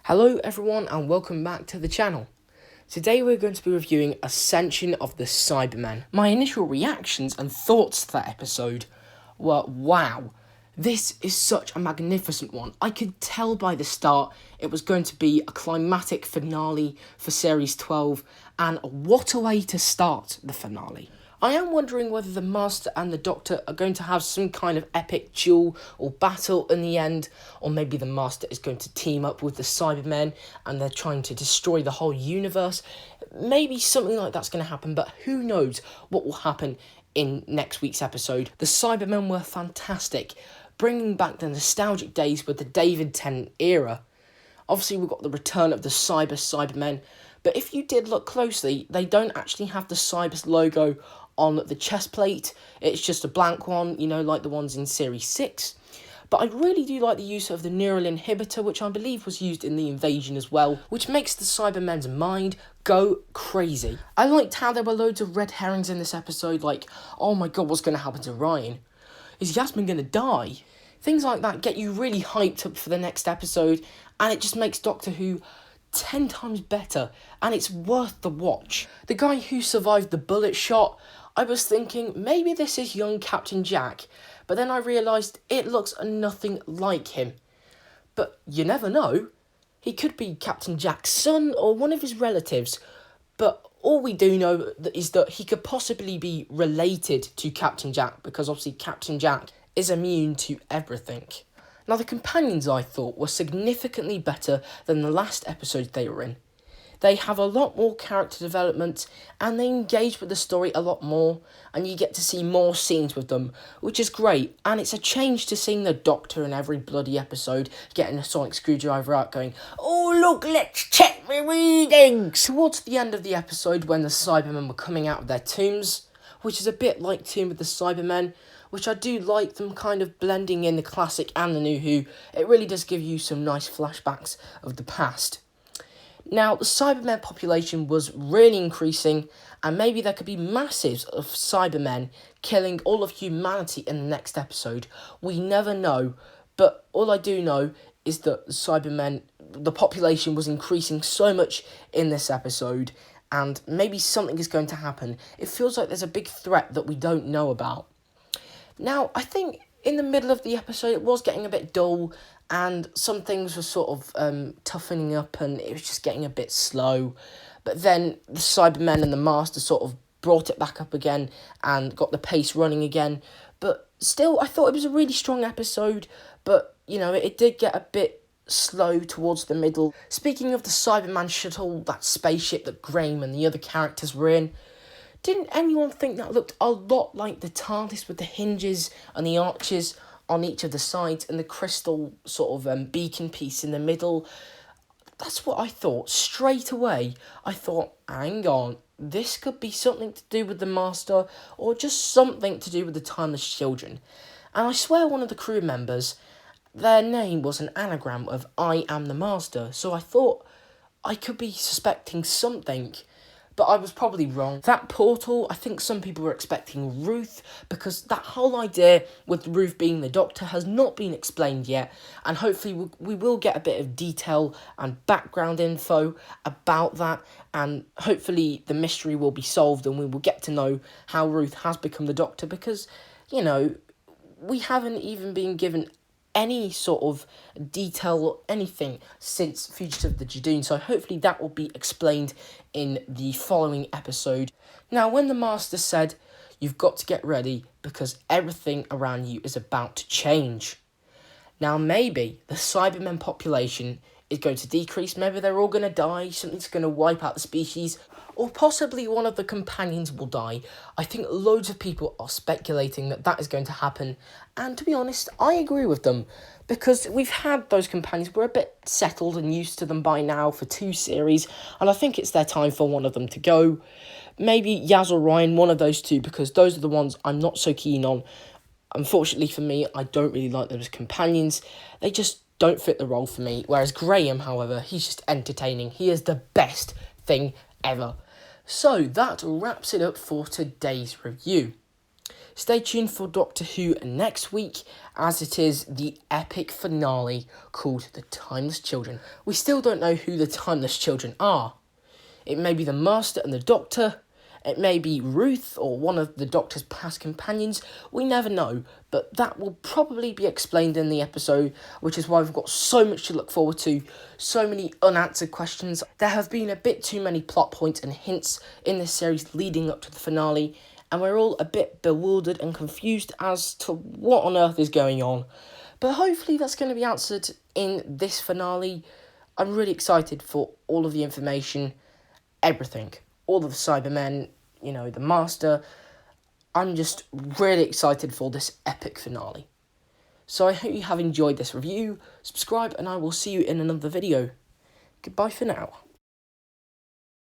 Hello everyone and welcome back to the channel. Today we're going to be reviewing Ascension of the Cybermen. My initial reactions and thoughts to that episode were, wow, this is such a magnificent one. I could tell by the start it was going to be a climatic finale for Series 12, and what a way to start the finale. I am wondering whether the Master and the Doctor are going to have some kind of epic duel or battle in the end, or maybe the Master is going to team up with the Cybermen and they're trying to destroy the whole universe. Maybe something like that's going to happen, but who knows what will happen in next week's episode. The Cybermen were fantastic, bringing back the nostalgic days with the David Tennant era. Obviously, we've got the return of the Cybermen, but if you did look closely, they don't actually have the Cybers logo on the chest plate. It's just a blank one, like the ones in Series 6. But I really do like the use of the neural inhibitor, which I believe was used in the invasion as well, which makes the Cybermen's mind go crazy. I liked how there were loads of red herrings in this episode, like, oh my god, what's going to happen to Ryan? Is Yasmin going to die? Things like that get you really hyped up for the next episode, and it just makes Doctor Who 10 times better, and it's worth the watch. The guy who survived the bullet shot, I was thinking maybe this is young Captain Jack, but then I realised it looks nothing like him. But you never know. He could be Captain Jack's son or one of his relatives, but all we do know is that he could possibly be related to Captain Jack, because obviously Captain Jack is immune to everything. Now, the companions, I thought, were significantly better than the last episode they were in. They have a lot more character development, and they engage with the story a lot more, and you get to see more scenes with them, which is great. And it's a change to seeing the Doctor in every bloody episode getting a sonic screwdriver out going, oh look, let's check my readings! Towards the end of the episode, when the Cybermen were coming out of their tombs, which is a bit like Tomb of the Cybermen, which I do like them kind of blending in the classic and the new Who. It really does give you some nice flashbacks of the past. Now, the Cybermen population was really increasing, and maybe there could be masses of Cybermen killing all of humanity in the next episode. We never know, but all I do know is that the Cybermen, the population was increasing so much in this episode, and maybe something is going to happen. It feels like there's a big threat that we don't know about. Now, I think in the middle of the episode it was getting a bit dull, and some things were sort of toughening up, and it was just getting a bit slow. But then the Cybermen and the Master sort of brought it back up again and got the pace running again. But still, I thought it was a really strong episode, but, it did get a bit slow towards the middle. Speaking of the Cyberman shuttle, that spaceship that Graham and the other characters were in, didn't anyone think that looked a lot like the TARDIS with the hinges and the arches on each of the sides and the crystal sort of beacon piece in the middle? That's what I thought straight away. I thought, hang on, this could be something to do with the Master or just something to do with the Timeless Children. And I swear one of the crew members, their name was an anagram of I am the Master, so I thought I could be suspecting something, but I was probably wrong. That portal, I think some people were expecting Ruth, because that whole idea with Ruth being the Doctor has not been explained yet, and hopefully we will get a bit of detail and background info about that, and hopefully the mystery will be solved and we will get to know how Ruth has become the Doctor, because, we haven't even been given any sort of detail or anything since Fugitive of the Jadoon, so hopefully that will be explained in the following episode. Now, when the Master said, you've got to get ready because everything around you is about to change. Now, maybe the Cybermen population is going to decrease, maybe they're all going to die, something's going to wipe out the species, or possibly one of the companions will die. I think loads of people are speculating that that is going to happen, and to be honest, I agree with them, because we've had those companions, we're a bit settled and used to them by now for 2 series, and I think it's their time for one of them to go. Maybe Yaz or Ryan, one of those two, because those are the ones I'm not so keen on. Unfortunately for me, I don't really like them as companions. They just don't fit the role for me. Whereas Graham, however, he's just entertaining. He is the best thing ever. So that wraps it up for today's review. Stay tuned for Doctor Who next week, as it is the epic finale called The Timeless Children. We still don't know who the Timeless Children are. It may be the Master and the Doctor. It may be Ruth or one of the Doctor's past companions. We never know, but that will probably be explained in the episode, which is why we've got so much to look forward to, so many unanswered questions. There have been a bit too many plot points and hints in this series leading up to the finale, and we're all a bit bewildered and confused as to what on earth is going on. But hopefully that's going to be answered in this finale. I'm really excited for all of the information, everything. All of the Cybermen, the Master. I'm just really excited for this epic finale. So I hope you have enjoyed this review. Subscribe and I will see you in another video. Goodbye for now.